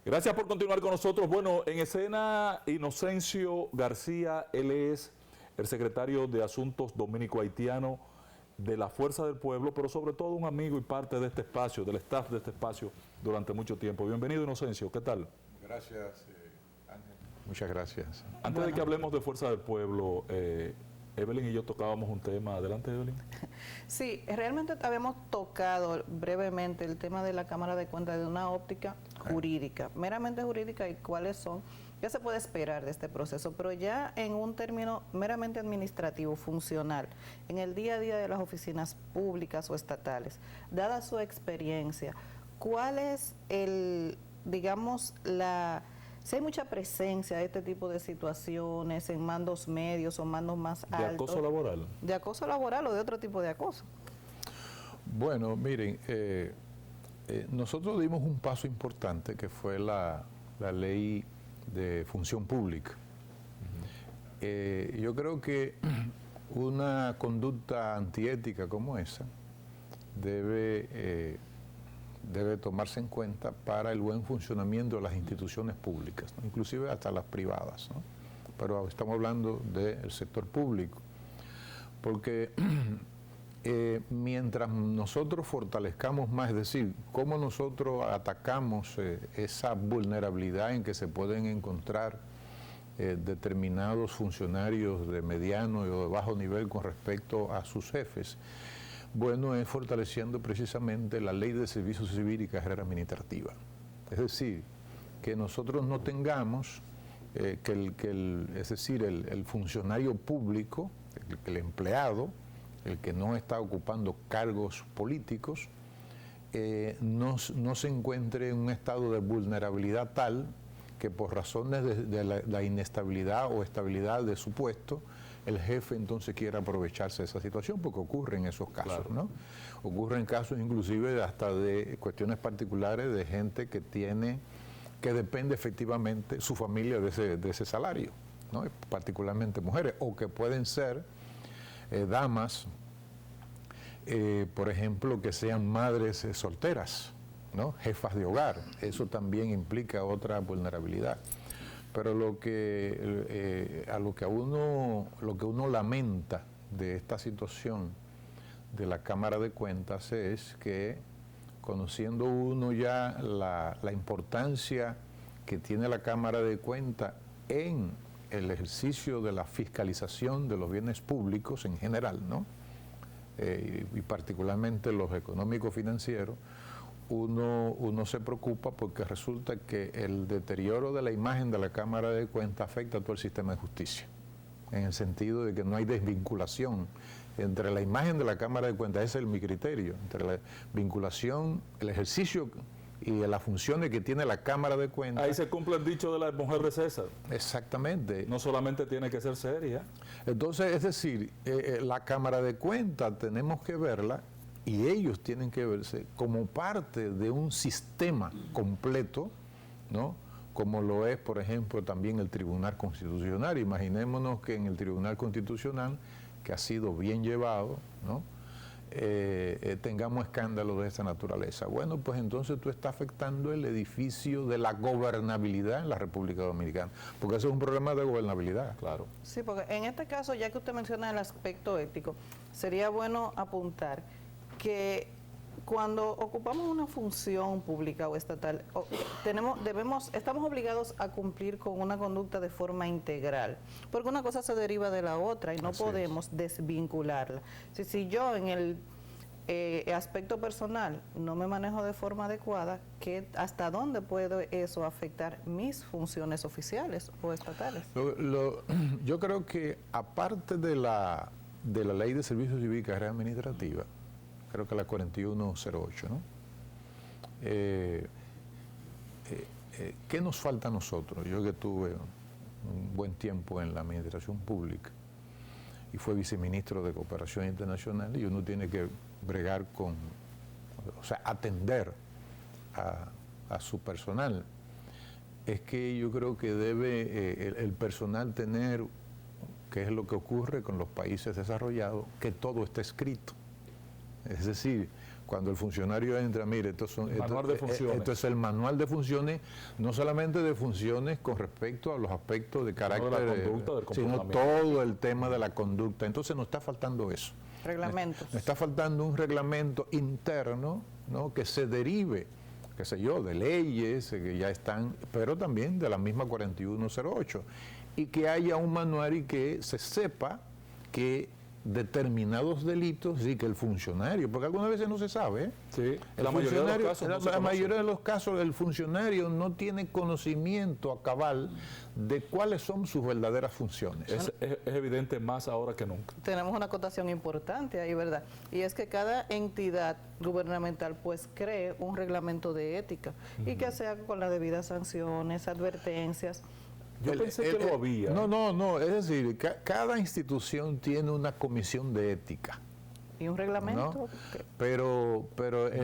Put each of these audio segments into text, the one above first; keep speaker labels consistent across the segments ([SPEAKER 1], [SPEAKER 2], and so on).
[SPEAKER 1] Gracias por continuar con nosotros. Bueno, en escena Inocencio García, él es el secretario de Asuntos Dominico-Haitiano de la Fuerza del Pueblo, pero sobre todo un amigo y parte de este espacio, del staff de este espacio durante mucho tiempo. Bienvenido, Inocencio, ¿qué tal?
[SPEAKER 2] Gracias, Ángel. Muchas gracias.
[SPEAKER 1] Antes de que hablemos de Fuerza del Pueblo, Evelyn y yo tocábamos un tema. Adelante, Evelyn.
[SPEAKER 3] Sí, realmente habíamos tocado brevemente el tema de la Cámara de Cuentas de una óptica jurídica, meramente jurídica, y cuáles son, qué se puede esperar de este proceso, pero ya en un término meramente administrativo, funcional, en el día a día de las oficinas públicas o estatales, dada su experiencia, ¿cuál es si hay mucha presencia de este tipo de situaciones en mandos medios o mandos más altos?
[SPEAKER 1] ¿De acoso laboral?
[SPEAKER 3] ¿De acoso laboral o de otro tipo de acoso?
[SPEAKER 2] Bueno, miren, nosotros dimos un paso importante que fue la ley de función pública. Yo creo que una conducta antiética como esa debe tomarse en cuenta para el buen funcionamiento de las instituciones públicas, ¿no? Inclusive hasta las privadas, ¿no? Pero estamos hablando del sector público, porque mientras nosotros fortalezcamos más, es decir, cómo nosotros atacamos esa vulnerabilidad en que se pueden encontrar determinados funcionarios de mediano y o de bajo nivel con respecto a sus jefes, bueno, es fortaleciendo precisamente la ley de servicio civil y carrera administrativa. Es decir, que nosotros no tengamos el funcionario público, el empleado, el que no está ocupando cargos políticos, no se encuentre en un estado de vulnerabilidad tal que por razones de la inestabilidad o estabilidad de su puesto, el jefe entonces quiere aprovecharse de esa situación, porque ocurre en esos casos, claro, ¿no? Ocurren casos inclusive hasta de cuestiones particulares de gente que depende efectivamente su familia de ese salario, ¿no? Particularmente mujeres, o que pueden ser damas, por ejemplo, que sean madres solteras, ¿no? Jefas de hogar. Eso también implica otra vulnerabilidad. Pero lo que uno lamenta de esta situación de la Cámara de Cuentas es que, conociendo uno ya la importancia que tiene la Cámara de Cuentas en el ejercicio de la fiscalización de los bienes públicos en general, ¿no? Y particularmente los económicos financieros, uno se preocupa porque resulta que el deterioro de la imagen de la Cámara de Cuentas afecta a todo el sistema de justicia, en el sentido de que no hay desvinculación entre la imagen de la Cámara de Cuentas, ese es mi criterio, entre la vinculación, el ejercicio y las funciones que tiene la Cámara de Cuentas.
[SPEAKER 1] Ahí se cumple el dicho de la mujer de César.
[SPEAKER 2] Exactamente.
[SPEAKER 1] No solamente tiene que ser seria.
[SPEAKER 2] Entonces, es decir, la Cámara de Cuentas tenemos que verla, y ellos tienen que verse como parte de un sistema completo, ¿no? Como lo es, por ejemplo, también el Tribunal Constitucional. Imaginémonos que en el Tribunal Constitucional, que ha sido bien llevado, ¿no? Tengamos escándalos de esta naturaleza. Bueno, pues entonces tú estás afectando el edificio de la gobernabilidad en la República Dominicana, porque eso es un problema de gobernabilidad, claro.
[SPEAKER 3] Sí, porque en este caso, ya que usted menciona el aspecto ético, sería bueno apuntar que cuando ocupamos una función pública o estatal, estamos obligados a cumplir con una conducta de forma integral, porque una cosa se deriva de la otra y no podemos desvincularla. Si yo en el aspecto personal no me manejo de forma adecuada, ¿hasta dónde puede eso afectar mis funciones oficiales o estatales?
[SPEAKER 2] Yo creo que aparte de la Ley de Servicio Civil y Carrera Administrativa, creo que la 4108, ¿no? ¿Qué nos falta a nosotros? Yo que tuve un buen tiempo en la administración pública y fue viceministro de Cooperación Internacional, y uno tiene que bregar atender a su personal. Es que yo creo que debe el personal tener, que es lo que ocurre con los países desarrollados, que todo está escrito. Es decir, Cuando el funcionario entra, mire, esto es el manual de funciones, no solamente de funciones con respecto a los aspectos de carácter,
[SPEAKER 1] de la conducta, del
[SPEAKER 2] sino
[SPEAKER 1] comportamiento.
[SPEAKER 2] todo el tema de la conducta. Entonces nos está faltando eso.
[SPEAKER 3] Reglamentos.
[SPEAKER 2] Nos está faltando un reglamento interno, ¿no?, que se derive, qué sé yo, de leyes que ya están, pero también de la misma 4108, y que haya un manual y que se sepa que determinados delitos y que el funcionario, porque algunas veces no se sabe,
[SPEAKER 1] Sí,
[SPEAKER 2] el
[SPEAKER 1] la mayoría de los
[SPEAKER 2] funcionario-
[SPEAKER 1] casos no se
[SPEAKER 2] la
[SPEAKER 1] conoce.
[SPEAKER 2] mayoría de los casos el funcionario no tiene conocimiento a cabal de cuáles son sus verdaderas funciones.
[SPEAKER 1] Es evidente más ahora que nunca.
[SPEAKER 3] Tenemos una acotación importante ahí, ¿verdad? Y es que cada entidad gubernamental pues cree un reglamento de ética y que se haga con las debidas sanciones, advertencias.
[SPEAKER 1] Yo pensé que lo había.
[SPEAKER 2] No, es decir, cada institución tiene una comisión de ética.
[SPEAKER 3] Y un reglamento.
[SPEAKER 2] ¿No?
[SPEAKER 3] que-
[SPEAKER 2] Pero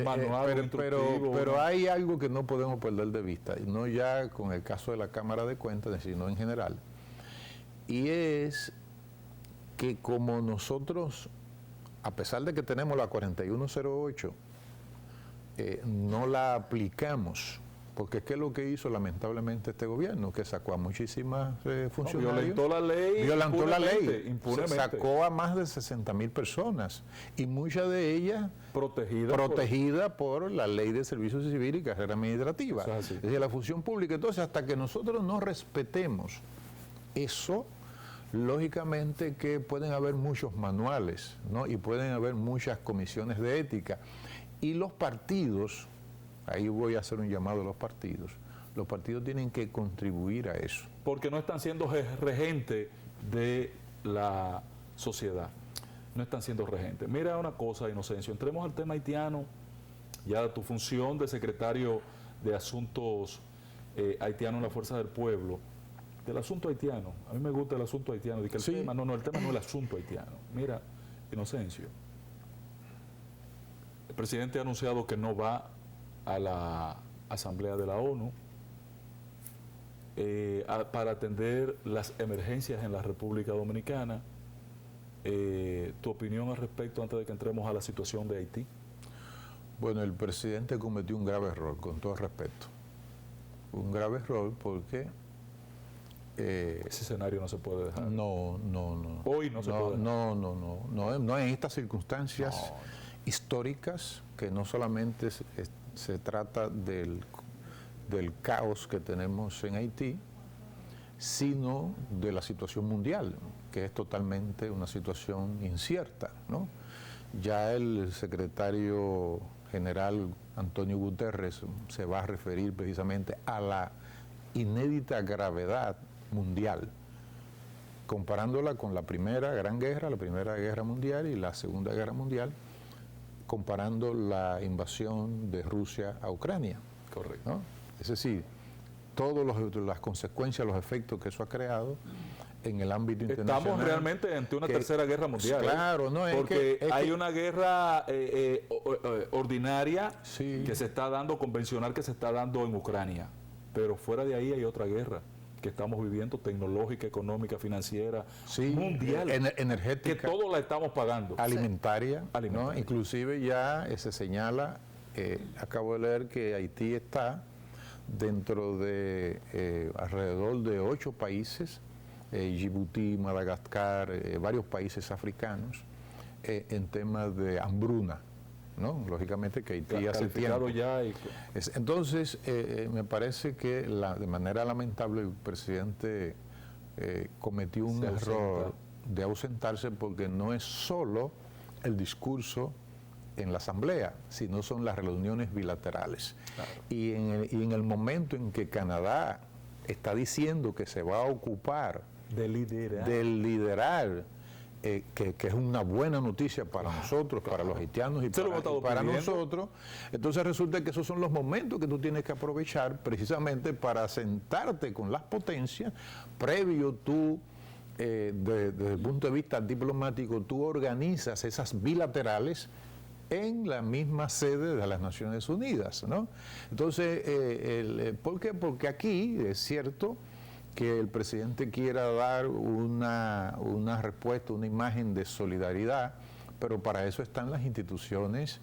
[SPEAKER 1] Manual instructivo,
[SPEAKER 2] pero
[SPEAKER 1] ¿no?
[SPEAKER 2] hay algo que no podemos perder de vista, y no ya con el caso de la Cámara de Cuentas, sino en general, y es que como nosotros, a pesar de que tenemos la 4108, no la aplicamos, porque ¿qué es lo que hizo lamentablemente este gobierno? Que sacó a muchísimas funcionarios.
[SPEAKER 1] violentó la ley.
[SPEAKER 2] Violentó la ley.
[SPEAKER 1] Impunemente.
[SPEAKER 2] Sacó a más de 60,000 personas, y muchas de ellas protegida por la ley de servicios civiles y carrera administrativa.
[SPEAKER 1] Eso es así.
[SPEAKER 2] Es decir, la función pública. Entonces, hasta que nosotros no respetemos eso, lógicamente que pueden haber muchos manuales, ¿no? Y pueden haber muchas comisiones de ética. Y los partidos, ahí voy a hacer un llamado a los partidos tienen que contribuir a eso.
[SPEAKER 1] Porque no están siendo regentes de la sociedad. No están siendo regentes. Mira una cosa, Inocencio, entremos al tema haitiano, ya tu función de secretario de Asuntos Haitianos en la Fuerza del Pueblo. Del asunto haitiano, a mí me gusta el asunto haitiano, de que el
[SPEAKER 2] Sí.
[SPEAKER 1] tema no es el asunto haitiano. Mira, Inocencio, el presidente ha anunciado que no va a la Asamblea de la ONU para atender las emergencias en la República Dominicana. ¿Tu opinión al respecto antes de que entremos a la situación de Haití?
[SPEAKER 2] Bueno, el presidente cometió un grave error, con todo respeto. Un grave error porque
[SPEAKER 1] Ese escenario no se puede dejar.
[SPEAKER 2] no.
[SPEAKER 1] Hoy no se puede dejar.
[SPEAKER 2] No en estas circunstancias históricas, que no solamente se trata del caos que tenemos en Haití, sino de la situación mundial, que es totalmente una situación incierta, ¿no? Ya el secretario general Antonio Guterres se va a referir precisamente a la inédita gravedad mundial, comparándola con la primera gran guerra, la Primera Guerra Mundial y la Segunda Guerra Mundial, comparando la invasión de Rusia a Ucrania,
[SPEAKER 1] Correcto.
[SPEAKER 2] ¿no? Es decir, todas las consecuencias, los efectos que eso ha creado en el ámbito internacional.
[SPEAKER 1] Estamos realmente ante una tercera guerra mundial.
[SPEAKER 2] Claro, no es
[SPEAKER 1] porque
[SPEAKER 2] que
[SPEAKER 1] hay una guerra ordinaria
[SPEAKER 2] Sí.
[SPEAKER 1] que se está dando, convencional que se está dando en Ucrania, pero fuera de ahí hay otra guerra que estamos viviendo, tecnológica, económica, financiera,
[SPEAKER 2] sí,
[SPEAKER 1] mundial,
[SPEAKER 2] energética,
[SPEAKER 1] que todos la estamos pagando.
[SPEAKER 2] alimentaria, ¿no?
[SPEAKER 1] Alimentaria.
[SPEAKER 2] Inclusive ya se señala, acabo de leer que Haití está dentro de alrededor de 8 países, Djibouti, Madagascar, varios países africanos, en temas de hambruna, ¿no? Lógicamente que Haití hace
[SPEAKER 1] Calificado
[SPEAKER 2] tiempo.
[SPEAKER 1] ya y-
[SPEAKER 2] Entonces, me parece que de manera lamentable el presidente cometió un
[SPEAKER 1] Se ausenta.
[SPEAKER 2] error de ausentarse, porque no es solo el discurso en la Asamblea, sino son las reuniones bilaterales.
[SPEAKER 1] Claro.
[SPEAKER 2] Y en el momento en que Canadá está diciendo que se va a ocupar
[SPEAKER 1] de liderar.
[SPEAKER 2] del liderar, que es una buena noticia para nosotros, para los haitianos y
[SPEAKER 1] Se lo hemos estado
[SPEAKER 2] para
[SPEAKER 1] pidiendo.
[SPEAKER 2] nosotros, entonces resulta que esos son los momentos que tú tienes que aprovechar precisamente para sentarte con las potencias, previo tú, desde el punto de vista diplomático, tú organizas esas bilaterales en la misma sede de las Naciones Unidas, ¿no? Entonces, ¿por qué? Porque aquí es cierto que el presidente quiera dar una respuesta, una imagen de solidaridad, pero para eso están las instituciones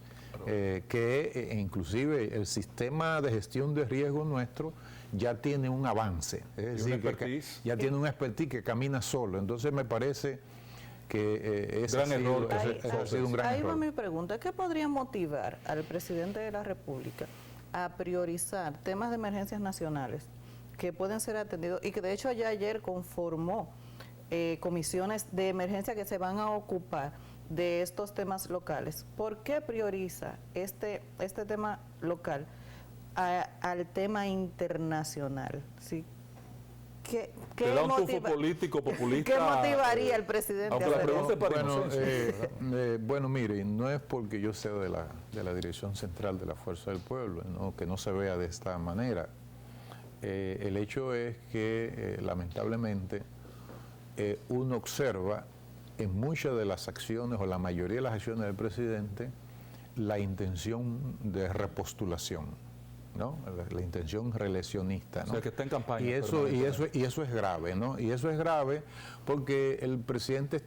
[SPEAKER 2] inclusive el sistema de gestión de riesgo nuestro ya tiene un avance, es decir, que ya tiene un expertise que camina solo. Entonces me parece que ese ha sido un gran error.
[SPEAKER 3] Ahí va mi pregunta, ¿qué podría motivar al presidente de la República a priorizar temas de emergencias nacionales que pueden ser atendidos y que de hecho ya ayer conformó comisiones de emergencia que se van a ocupar de estos temas locales? ¿Por qué prioriza este tema local al tema internacional? ¿Sí? ¿Qué
[SPEAKER 1] da un tufo político, populista?
[SPEAKER 3] ¿Qué motivaría al presidente a hacer eso?
[SPEAKER 2] Bueno, mire, no es porque yo sea de la Dirección Central de la Fuerza del Pueblo, ¿no? Que no se vea de esta manera. El hecho es que, lamentablemente, uno observa en muchas de las acciones, o la mayoría de las acciones del presidente, la intención de repostulación, ¿no? La intención reeleccionista, ¿no?
[SPEAKER 1] O sea, que está en campaña.
[SPEAKER 2] Y eso es grave, ¿no? Y eso es grave porque el presidente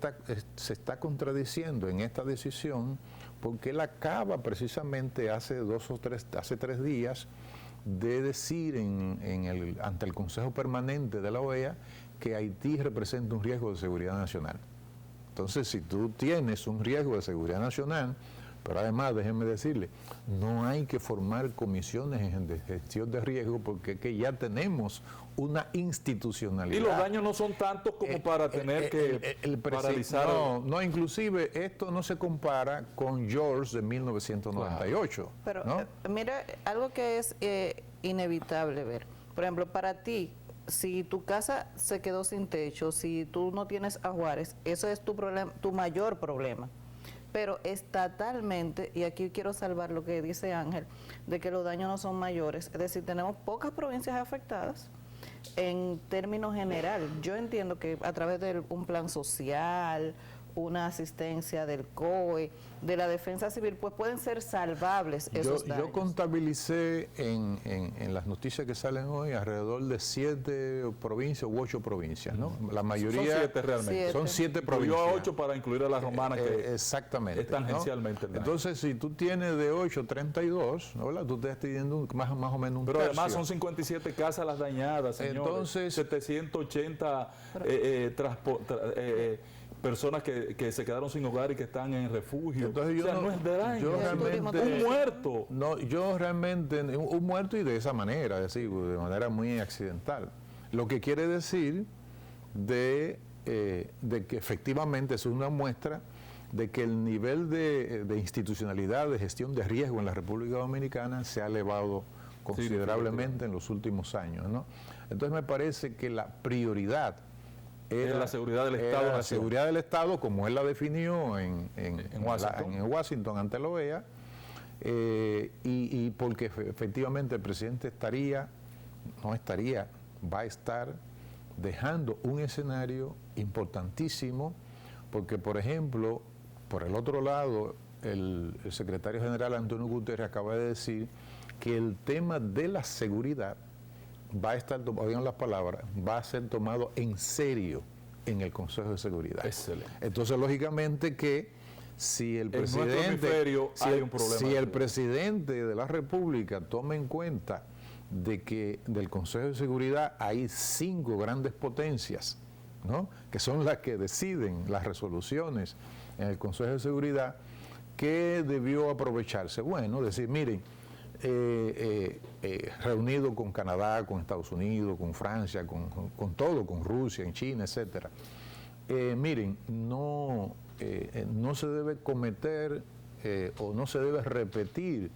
[SPEAKER 2] se está contradiciendo en esta decisión, porque él acaba precisamente hace 3 días de decir ante el Consejo Permanente de la OEA que Haití representa un riesgo de seguridad nacional. Entonces, si tú tienes un riesgo de seguridad nacional, pero además, déjenme decirle, no hay que formar comisiones de gestión de riesgo porque es que ya tenemos una institucionalidad.
[SPEAKER 1] Y los daños no son tantos como para tener que paralizar.
[SPEAKER 2] No, inclusive esto no se compara con George de 1998.
[SPEAKER 3] Pero
[SPEAKER 2] ¿no?
[SPEAKER 3] Mira, algo que es inevitable ver. Por ejemplo, para ti, si tu casa se quedó sin techo, si tú no tienes ajuares, eso es tu problema, tu mayor problema. Pero estatalmente, y aquí quiero salvar lo que dice Ángel, de que los daños no son mayores, es decir, tenemos pocas provincias afectadas en términos general. Yo entiendo que a través de un plan social, una asistencia del COE, de la defensa civil, pues pueden ser salvables esos daños.
[SPEAKER 2] Yo contabilicé en las noticias que salen hoy alrededor de 7 provincias u 8 provincias, ¿no? La mayoría...
[SPEAKER 1] Son 7 realmente.
[SPEAKER 2] Son 7 provincias.
[SPEAKER 1] Yo a 8 para incluir a las romanas que
[SPEAKER 2] exactamente,
[SPEAKER 1] es tangencialmente.
[SPEAKER 2] ¿no? Entonces, si tú tienes de 8, 32, ¿no? Tú estás pidiendo más o menos un
[SPEAKER 1] Pero
[SPEAKER 2] tercio.
[SPEAKER 1] además son 57 casas las dañadas, señores.
[SPEAKER 2] Entonces,
[SPEAKER 1] 780 personas que se quedaron sin hogar y que están en refugio.
[SPEAKER 2] Entonces,
[SPEAKER 1] no es de daño. Un muerto.
[SPEAKER 2] No, yo realmente, un muerto y de esa manera, es decir, de manera muy accidental. Lo que quiere decir de que efectivamente es una muestra de que el nivel de institucionalidad, de gestión de riesgo en la República Dominicana se ha elevado considerablemente en los últimos años, ¿no? Entonces me parece que la prioridad
[SPEAKER 1] era la seguridad del Estado.
[SPEAKER 2] La seguridad del Estado, como él la definió en Washington ante la OEA, y porque efectivamente el presidente va a estar dejando un escenario importantísimo, porque, por ejemplo, por el otro lado, el secretario general Antonio Guterres acaba de decir que el tema de la seguridad va a estar, oigan las palabras, va a ser tomado en serio en el Consejo de Seguridad.
[SPEAKER 1] Excelente.
[SPEAKER 2] Entonces, lógicamente que si el presidente de la República toma en cuenta de que del Consejo de Seguridad hay 5 grandes potencias, ¿no? Que son las que deciden las resoluciones en el Consejo de Seguridad, ¿qué debió aprovecharse? Bueno, decir, miren, reunido con Canadá, con Estados Unidos, con Francia, con todo, con Rusia, en China, etcétera. Miren, no se debe cometer o no se debe repetir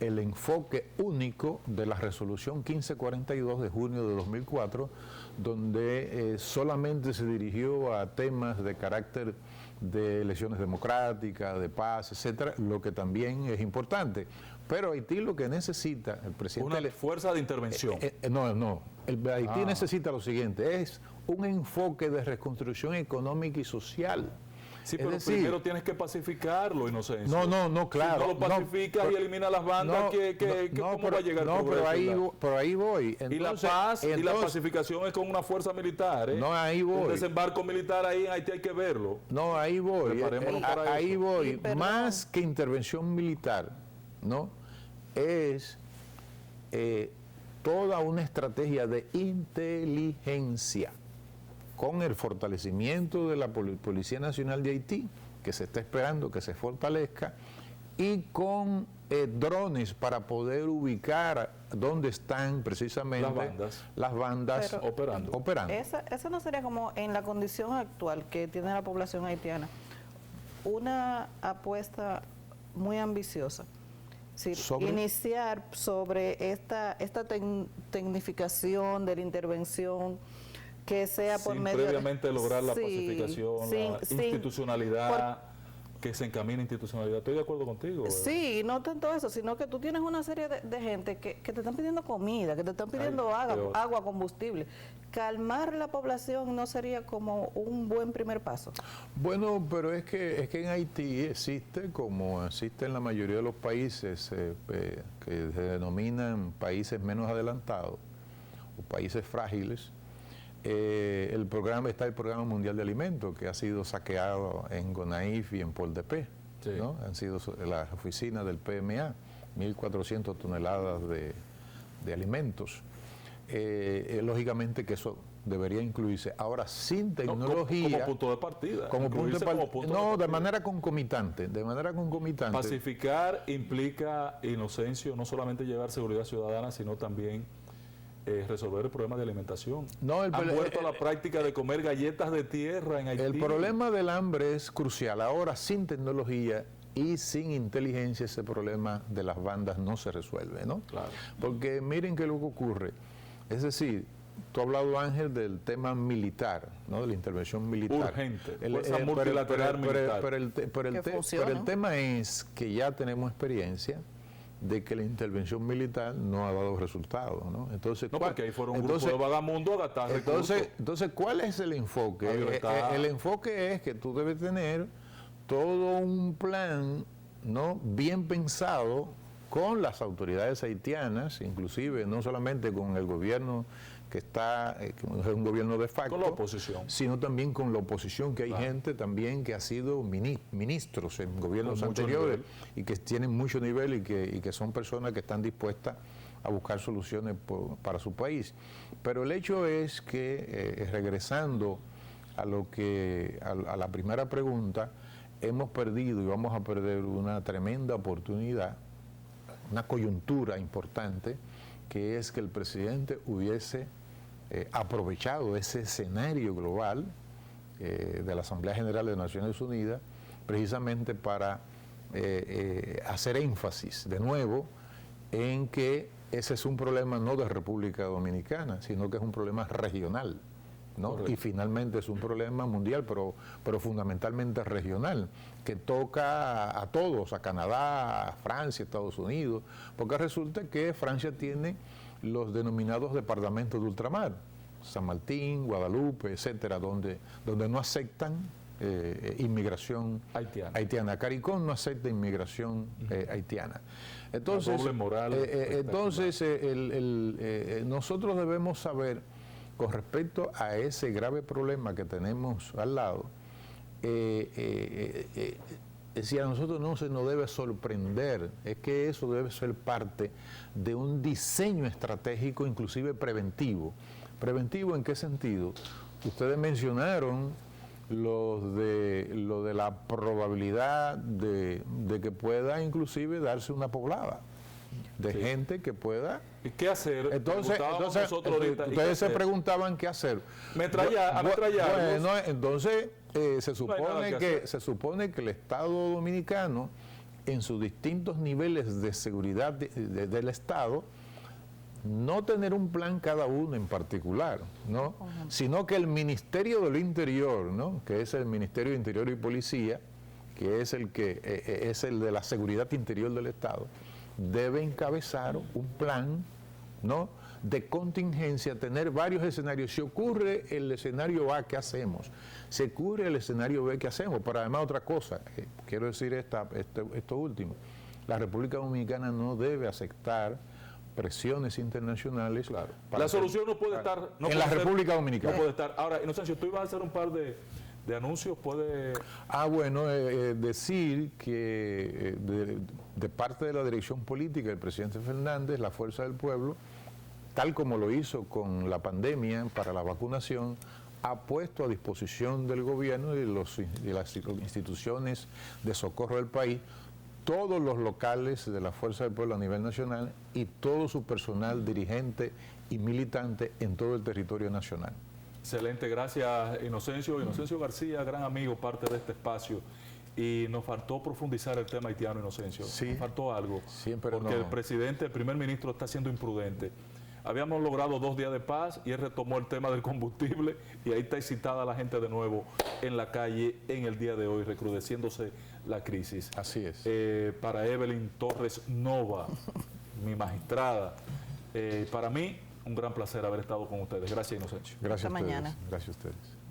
[SPEAKER 2] el enfoque único de la resolución 1542 de junio de 2004, donde solamente se dirigió a temas de carácter de elecciones democráticas, de paz, etcétera, lo que también es importante. Pero Haití lo que necesita, el presidente...
[SPEAKER 1] Una fuerza de intervención.
[SPEAKER 2] Haití necesita lo siguiente, es un enfoque de reconstrucción económica y social.
[SPEAKER 1] Sí,
[SPEAKER 2] Es
[SPEAKER 1] pero
[SPEAKER 2] decir,
[SPEAKER 1] primero tienes que pacificarlo, Inocencio.
[SPEAKER 2] no, claro.
[SPEAKER 1] Si no lo pacificas y eliminas las bandas, ¿cómo va a llegar el
[SPEAKER 2] No,
[SPEAKER 1] progreso?
[SPEAKER 2] pero ahí voy.
[SPEAKER 1] Y la paz y la pacificación es con una fuerza militar.
[SPEAKER 2] No, ahí voy.
[SPEAKER 1] Un desembarco militar ahí en Haití hay que verlo.
[SPEAKER 2] No, ahí voy.
[SPEAKER 1] Preparémonos para
[SPEAKER 2] Ahí
[SPEAKER 1] eso.
[SPEAKER 2] voy. Más que intervención militar, ¿no? Es toda una estrategia de inteligencia con el fortalecimiento de la Policía Nacional de Haití, que se está esperando que se fortalezca, y con drones para poder ubicar dónde están precisamente las bandas operando.
[SPEAKER 3] Esa no sería como en la condición actual que tiene la población haitiana, una apuesta muy ambiciosa. Sí, iniciar sobre esta tecnificación de la intervención que sea por
[SPEAKER 1] sin
[SPEAKER 3] medio
[SPEAKER 1] previamente lograr la pacificación, la institucionalidad, que se encamine institucionalidad. Estoy de acuerdo contigo.
[SPEAKER 3] Sí, no tanto eso, sino que tú tienes una serie de gente que te están pidiendo comida, que te están pidiendo agua, combustible. Calmar la población no sería como un buen primer paso.
[SPEAKER 2] Bueno, pero es que en Haití existe, como existe en la mayoría de los países que se denominan países menos adelantados o países frágiles, está el Programa Mundial de Alimentos, que ha sido saqueado en Gonaïves y en Port-de-Paix, ¿no? Han sido las oficinas del PMA, 1.400 toneladas de alimentos. Lógicamente que eso debería incluirse. Ahora, sin tecnología...
[SPEAKER 1] Como punto de partida.
[SPEAKER 2] De manera concomitante.
[SPEAKER 1] Pacificar implica, Inocencio, no solamente llevar seguridad ciudadana, sino también resolver el problema de alimentación. Han vuelto a la práctica de comer galletas de tierra en Haití.
[SPEAKER 2] El problema del hambre es crucial. Ahora, sin tecnología y sin inteligencia, ese problema de las bandas no se resuelve, ¿no?
[SPEAKER 1] Claro.
[SPEAKER 2] Porque miren qué es lo que ocurre. Es decir, tú has hablado, Ángel, del tema militar, ¿no? De la intervención militar.
[SPEAKER 1] Urgente. Fuerza multilateral militar.
[SPEAKER 2] Pero el tema es que ya tenemos experiencia de que la intervención militar no ha dado resultados, ¿no? Entonces,
[SPEAKER 1] porque ahí fueron un grupo de vagamundos a gastar recursos.
[SPEAKER 2] Entonces, ¿cuál es el enfoque? El enfoque es que tú debes tener todo un plan, ¿no? Bien pensado con las autoridades haitianas, inclusive no solamente con el gobierno que está, es un gobierno de facto,
[SPEAKER 1] con la oposición,
[SPEAKER 2] sino también con la oposición, que hay gente también que ha sido ministros en gobiernos anteriores y que tienen mucho nivel y que son personas que están dispuestas a buscar soluciones para su país. Pero el hecho es que, regresando a la primera pregunta, hemos perdido y vamos a perder una tremenda oportunidad, una coyuntura importante, que es que el presidente hubiese aprovechado ese escenario global de la Asamblea General de Naciones Unidas precisamente para hacer énfasis de nuevo en que ese es un problema no de República Dominicana, sino que es un problema regional, ¿no? Y finalmente es un problema mundial, pero fundamentalmente regional, que toca a todos, a Canadá, a Francia, a Estados Unidos, porque resulta que Francia tiene los denominados departamentos de ultramar, San Martín, Guadalupe, etcétera, donde no aceptan inmigración haitiana. Caricón no acepta inmigración haitiana. Entonces, nosotros debemos saber, con respecto a ese grave problema que tenemos al lado, si a nosotros no se nos debe sorprender, es que eso debe ser parte de un diseño estratégico, inclusive preventivo. ¿Preventivo en qué sentido? Ustedes mencionaron lo de la probabilidad de que pueda inclusive darse una poblada de gente que pueda...
[SPEAKER 1] ¿Y qué hacer?
[SPEAKER 2] Entonces ustedes se preguntaban qué hacer. Entonces se supone que el Estado Dominicano, en sus distintos niveles de seguridad del Estado, no tener un plan cada uno en particular, ¿no? Sino que el Ministerio del Interior, ¿no? Que es el Ministerio de Interior y Policía, que es el de la seguridad interior del Estado, debe encabezar un plan, ¿no? de contingencia, tener varios escenarios. Si ocurre el escenario A, ¿qué hacemos? Si ocurre el escenario B, ¿qué hacemos? Pero además otra cosa, quiero decir esto último, la República Dominicana no debe aceptar presiones internacionales.
[SPEAKER 1] Claro. La solución no puede estar... No
[SPEAKER 2] en
[SPEAKER 1] puede
[SPEAKER 2] la
[SPEAKER 1] ser,
[SPEAKER 2] República Dominicana.
[SPEAKER 1] No puede estar. Ahora, Inocencio, tú ibas a hacer un par de anuncios, puede...
[SPEAKER 2] Bueno, decir que de parte de la dirección política del presidente Fernández, la Fuerza del Pueblo, tal como lo hizo con la pandemia para la vacunación, ha puesto a disposición del gobierno y de las instituciones de socorro del país todos los locales de la Fuerza del Pueblo a nivel nacional y todo su personal dirigente y militante en todo el territorio nacional.
[SPEAKER 1] Excelente, gracias Inocencio. Inocencio García, gran amigo, parte de este espacio. Y nos faltó profundizar el tema haitiano, Inocencio.
[SPEAKER 2] Sí,
[SPEAKER 1] nos faltó algo.
[SPEAKER 2] Siempre
[SPEAKER 1] porque el presidente, el primer ministro, está siendo imprudente. Habíamos logrado 2 días de paz y él retomó el tema del combustible y ahí está excitada la gente de nuevo en la calle en el día de hoy, recrudeciéndose la crisis.
[SPEAKER 2] Así es.
[SPEAKER 1] Para Evelyn Torres Nova, mi magistrada, para mí, un gran placer haber estado con ustedes. Gracias, Inocencio.
[SPEAKER 2] Gracias a ustedes.
[SPEAKER 3] Mañana.
[SPEAKER 2] Gracias a ustedes.